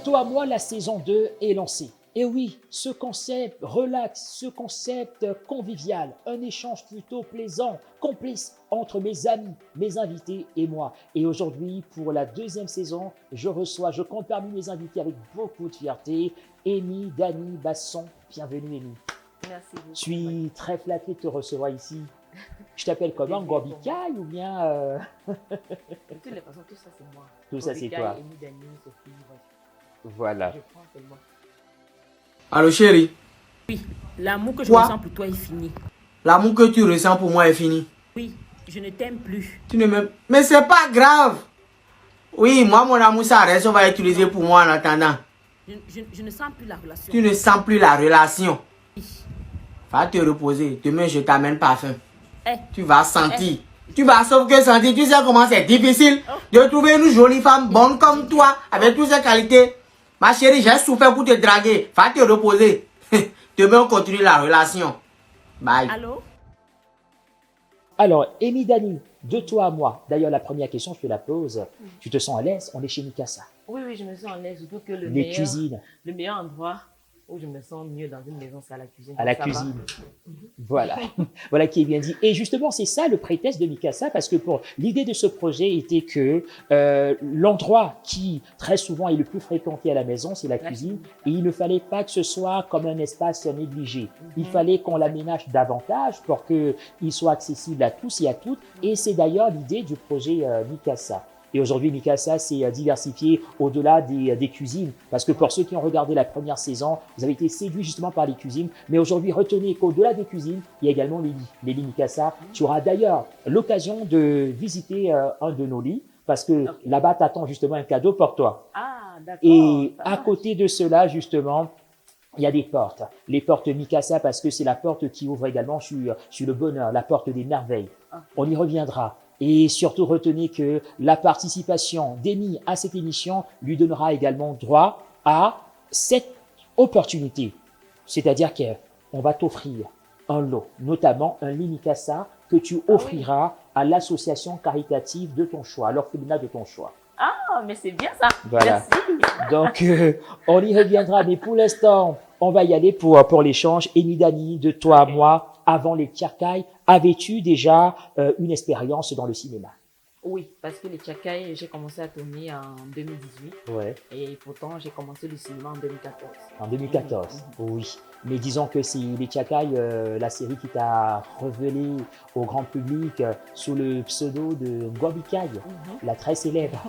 toi à moi, la saison 2 est lancée. Et oui, ce concept relax, ce concept convivial, un échange plutôt plaisant, complice entre mes amis, mes invités et moi. Et aujourd'hui, pour la deuxième saison, je compte parmi mes invités avec beaucoup de fierté, Amy, Dani, Basson. Bienvenue, Amy. Merci beaucoup. Je suis très flatté de te recevoir ici. Je t'appelle comment, Gorbicaille ou bien De toutes les façons, tout ça c'est moi. Tout ça c'est toi. Amy, Dani, Sophie, bref. Voilà. Je prends seulement. Allô chérie, Oui, l'amour que je Quoi? ressens pour toi est fini. l'amour que tu ressens pour moi est fini. Oui, je ne t'aime plus. Tu ne m'aimes. Mais c'est pas grave. Oui, moi mon amour ça reste, on va utiliser pour moi en attendant. Je ne sens plus la relation. Tu ne sens plus la relation. Oui. Va te reposer. Demain je t'amène parfum. Eh, Tu vas sentir. Tu vas sauf que sentir. Tu sais comment c'est difficile de trouver une jolie femme bonne comme toi, avec toutes ses qualités. Ma chérie, j'ai souffert pour te draguer. Va te reposer. Demain on continue la relation. Bye. allô? Alors, Amy, Dani, de toi à moi. D'ailleurs, la première question, je te la pose. Tu te sens à l'aise? On est chez Mikasa. Oui, je me sens en l'aise, surtout que Les cuisines. le meilleur endroit où je me sens mieux dans une maison, c'est à la cuisine. À la Ça cuisine. va. Voilà. Voilà qui est bien dit. Et justement, c'est ça le prétexte de Mikasa, parce que pour l'idée de ce projet était que l'endroit qui très souvent est le plus fréquenté à la maison, c'est la cuisine, et il ne fallait pas que ce soit comme un espace négligé. Il fallait qu'on l'aménage davantage pour qu'il soit accessible à tous et à toutes. Et c'est d'ailleurs l'idée du projet Mikasa. Et aujourd'hui, Mikasa s'est diversifié au-delà des cuisines. Parce que pour ceux qui ont regardé la première saison, vous avez été séduits justement par les cuisines. Mais aujourd'hui, retenez qu'au-delà des cuisines, il y a également les lits. Les lits Mikasa. Tu auras d'ailleurs l'occasion de visiter un de nos lits. Parce que là-bas, t'attends justement un cadeau pour toi. Ah, d'accord. Et ça à marche. côté de cela, justement, il y a des portes. Les portes Mikasa, parce que c'est la porte qui ouvre également sur le bonheur, la porte des merveilles. On y reviendra. Et surtout, retenez que la participation d'Amy à cette émission lui donnera également droit à cette opportunité. C'est-à-dire qu'on va t'offrir un lot, notamment un lit Mikasa que tu offriras à l'association caritative de ton choix, à l'orphelinat de ton choix. Ah, mais c'est bien ça. Voilà. Merci. Donc, on y reviendra, mais pour l'instant, on va y aller pour l'échange. Amy, Dani, de toi à moi, avant les Tcherkai, avais-tu déjà une expérience dans le cinéma? Oui, parce que les Tchakai, j'ai commencé à tourner en 2018 Ouais, et pourtant j'ai commencé le cinéma en 2014. en 2014, oui. Mais disons que c'est les Tcherkai, la série qui t'a révélé au grand public sous le pseudo de Gorbicaille, la très célèbre.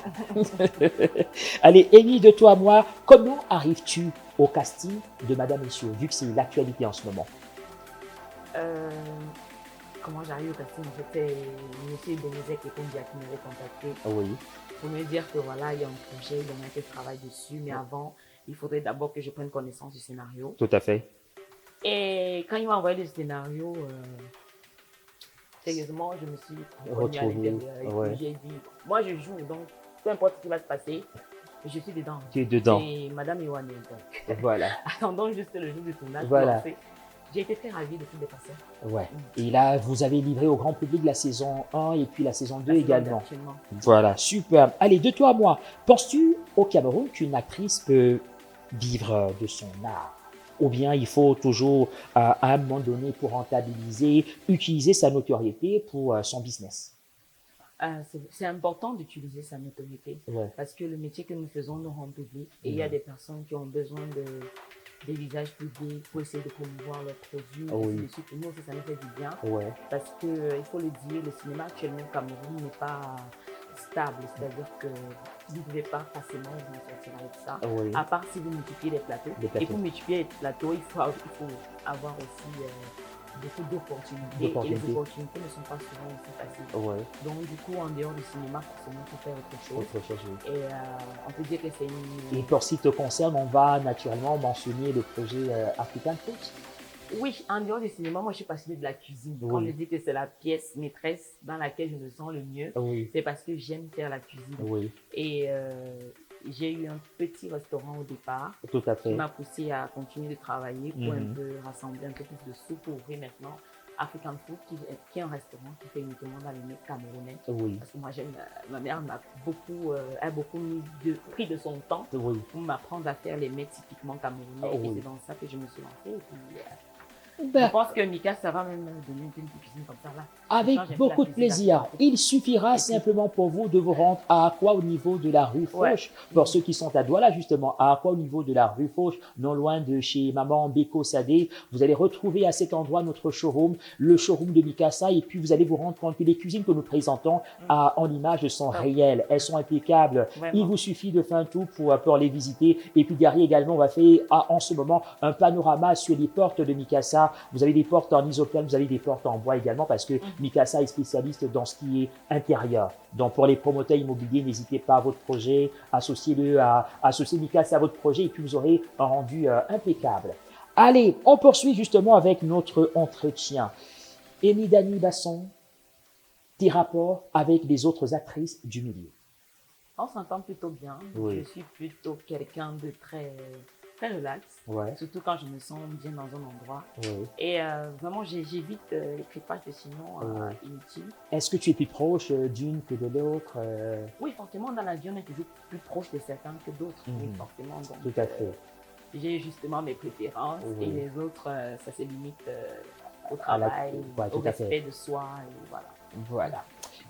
Allez, Amy, de toi à moi, comment arrives-tu au casting de Madame Monsieur, vu que c'est l'actualité en ce moment? Comment j'arrive au casting? En fait, c'est M. Benezek et Kondia qui m'avait contacté Oui, pour me dire que voilà, il y a un projet, il y en a qui travaillent dessus, mais avant, il faudrait d'abord que je prenne connaissance du scénario. tout à fait. Et quand il m'a envoyé le scénario, sérieusement, je me suis reconnue à Retrouvé, l'intérieur. Et ouais. puis j'ai dit, moi je joue, donc peu importe ce qui va se passer, je suis dedans. Tu es dedans. C'est Madame Iwane, donc. Voilà, Attendant juste le jour du tournage. Voilà. pour lancer. J'ai été très ravie de toutes les personnes. ouais. Et là, vous avez livré au grand public la saison 1 et puis la saison 2 également. Absolument. Voilà, super. Allez, de toi à moi, penses-tu au Cameroun qu'une actrice peut vivre de son art? Ou bien il faut toujours, à un moment donné, pour rentabiliser, utiliser sa notoriété pour son business? C'est important d'utiliser sa notoriété Ouais. parce que le métier que nous faisons nous rend public et il y a des personnes qui ont besoin des visages publics pour essayer de promouvoir leurs produits. Oui. Ainsi de suite. Nous aussi, ça nous fait du bien Ouais. parce que, il faut le dire, le cinéma actuellement au Cameroun n'est pas stable, c'est-à-dire que vous ne pouvez pas facilement vous en sortir avec ça, Oui. à part si vous multipliez les plateaux. Les plateaux. Et pour multiplier les plateaux, il faut avoir aussi beaucoup d'opportunités. Et les opportunités ne sont pas souvent aussi faciles. Ouais. Donc du coup, en dehors du cinéma, forcément, il faut faire autre chose. Autre chose, oui. Et on peut dire que c'est une... Et pour ce qui te concerne, on va naturellement mentionner le projet African Fruits. Oui, en dehors du cinéma, moi je suis passionnée de la cuisine. Oui. Quand je dis que c'est la pièce maîtresse dans laquelle je me sens le mieux, Oui. c'est parce que j'aime faire la cuisine. Oui, Et j'ai eu un petit restaurant au départ tout à qui fait. m'a poussé à continuer de travailler pour un peu rassembler un peu plus de sous pour ouvrir maintenant African Food, qui est un restaurant qui fait uniquement dans les mets camerounais. Oui, Parce que moi, ma mère a beaucoup pris de son temps oui. pour m'apprendre à faire les mets typiquement camerounais. Oui. Et c'est dans ça que je me suis lancée. Et puis, Ben, je pense que Mika, ça va même donner une cuisine comme ça là. avec Change un peu beaucoup la de cuisine plaisir. d'Afrique. Il suffira Et puis- simplement pour vous de vous rendre à Aqua au niveau de la rue Ouais. Fauche. Pour ceux qui sont à Douala, justement, à Aqua au niveau de la rue Fauche, non loin de chez Maman Beko Sadé, vous allez retrouver à cet endroit notre showroom, le showroom de Mikasa, et puis vous allez vous rendre compte que les cuisines que nous présentons en images sont réelles, elles sont impeccables. Vraiment. Il vous suffit de faire un tour pour les visiter. Et puis derrière également, on va faire en ce moment un panorama sur les portes de Mikasa. Vous avez des portes en isoplane, vous avez des portes en bois également parce que Mikasa est spécialiste dans ce qui est intérieur. Donc pour les promoteurs immobiliers, n'hésitez pas à votre projet, associez Mikasa à votre projet et puis vous aurez un rendu impeccable. Allez, on poursuit justement avec notre entretien. Amy Dani Basson, tes rapports avec les autres actrices du milieu. On s'entend plutôt bien. Oui. Je suis plutôt quelqu'un de très, très relax. Ouais, Surtout quand je me sens bien dans un endroit. ouais. Et vraiment, j'évite les crépages de sinon Ouais. inutiles. Est-ce que tu es plus proche d'une que de l'autre Oui, forcément, dans la vie, on est toujours plus proche de certains que d'autres. Mhm. Oui, forcément. Donc, Tout à fait. j'ai justement mes préférences Oui. et les autres, ça se limite au À la- travail, ouais, tout au à fait. respect de soi. Et voilà. Voilà.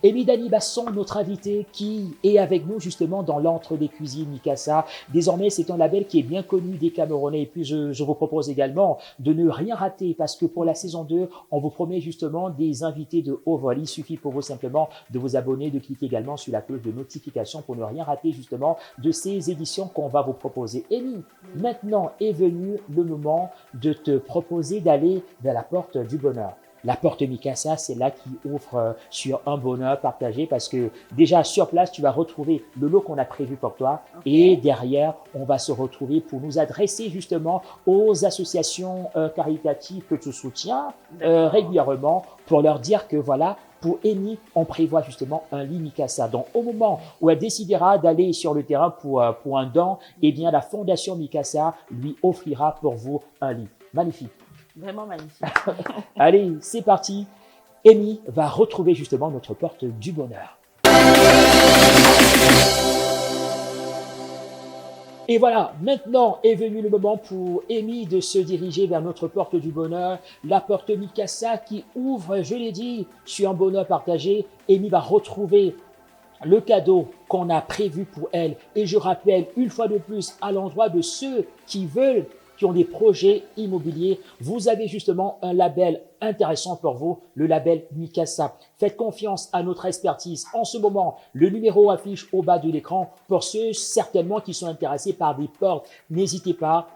Amy Dani Basson, notre invité qui est avec nous justement dans l'antre des cuisines Mikasa. Désormais, c'est un label qui est bien connu des Camerounais. Et puis, je vous propose également de ne rien rater parce que pour la saison 2, on vous promet justement des invités de haut vol. Il suffit pour vous simplement de vous abonner, de cliquer également sur la cloche de notification pour ne rien rater justement de ces éditions qu'on va vous proposer. Amy, maintenant est venu le moment de te proposer d'aller vers la porte du bonheur. La porte Mikasa, c'est là qui ouvre sur un bonheur partagé parce que déjà sur place, tu vas retrouver le lot qu'on a prévu pour toi et derrière, on va se retrouver pour nous adresser justement aux associations caritatives que tu soutiens D'accord. régulièrement pour leur dire que voilà, pour Amy, on prévoit justement un lit Mikasa. Donc, au moment où elle décidera d'aller sur le terrain pour un don, eh bien, la Fondation Mikasa lui offrira pour vous un lit. Magnifique. Vraiment magnifique. Allez, c'est parti. Amy va retrouver justement notre porte du bonheur. Et voilà, maintenant est venu le moment pour Amy de se diriger vers notre porte du bonheur, la porte Mikasa qui ouvre, je l'ai dit, sur un bonheur partagé. Amy va retrouver le cadeau qu'on a prévu pour elle. Et je rappelle une fois de plus à l'endroit de ceux qui ont des projets immobiliers, vous avez justement un label intéressant pour vous, le label Mikasa. Faites confiance à notre expertise. En ce moment, le numéro affiche au bas de l'écran. Pour ceux certainement qui sont intéressés par des portes, n'hésitez pas.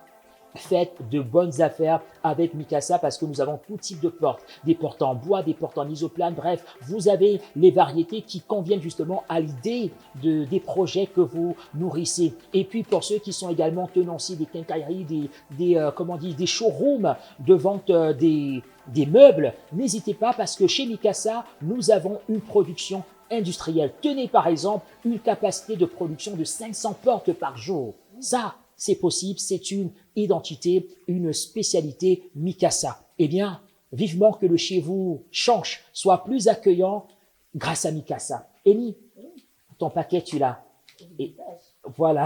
Faites de bonnes affaires avec Mikasa parce que nous avons tout type de portes, des portes en bois, des portes en isoplane, bref, vous avez les variétés qui conviennent justement à l'idée des projets que vous nourrissez. Et puis pour ceux qui sont également tenanciers des quincailleries, des showrooms de vente des meubles, n'hésitez pas parce que chez Mikasa, nous avons une production industrielle. Tenez par exemple une capacité de production de 500 portes par jour. Ça, c'est possible, c'est une identité, une spécialité Mikasa. Eh bien, vivement que le chez vous change, soit plus accueillant grâce à Mikasa. Amy, ton paquet, tu l'as. Et voilà.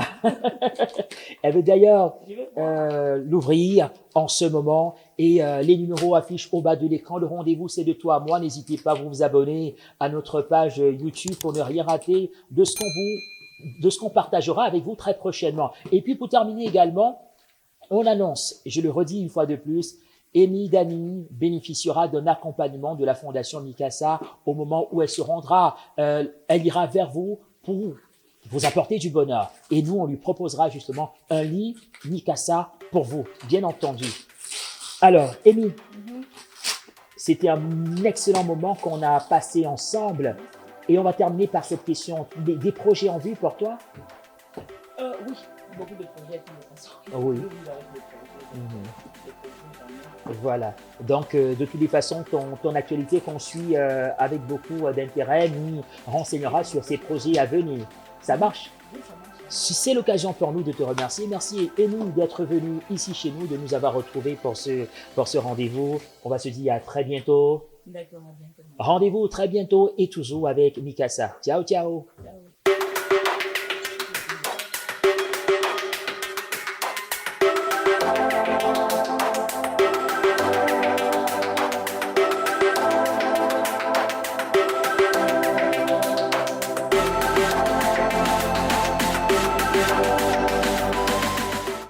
Elle veut d'ailleurs l'ouvrir en ce moment et les numéros affichent au bas de l'écran. Le rendez-vous, c'est de toi à moi. N'hésitez pas à vous abonner à notre page YouTube pour ne rien rater de ce qu'on partagera avec vous très prochainement. Et puis pour terminer également, on annonce, et je le redis une fois de plus, Amy Dani bénéficiera d'un accompagnement de la Fondation Mikasa au moment où elle se rendra, elle ira vers vous pour vous apporter du bonheur. Et nous, on lui proposera justement un lit Mikasa pour vous, bien entendu. Alors, Amy, c'était un excellent moment qu'on a passé ensemble. Et on va terminer par cette question. Des projets en vue pour toi? Oui, beaucoup de projets qui me passent. Oui. Voilà. Donc, de toutes les façons, ton actualité qu'on suit avec beaucoup d'intérêt nous renseignera sur ces projets à venir. Ça marche? Oui, ça marche. C'est l'occasion pour nous de te remercier. Merci et nous d'être venus ici chez nous, de nous avoir retrouvés pour ce rendez-vous. On va se dire à très bientôt. D'accord, à bientôt. Rendez-vous très bientôt et toujours avec Mikasa. Ciao, ciao. Ciao.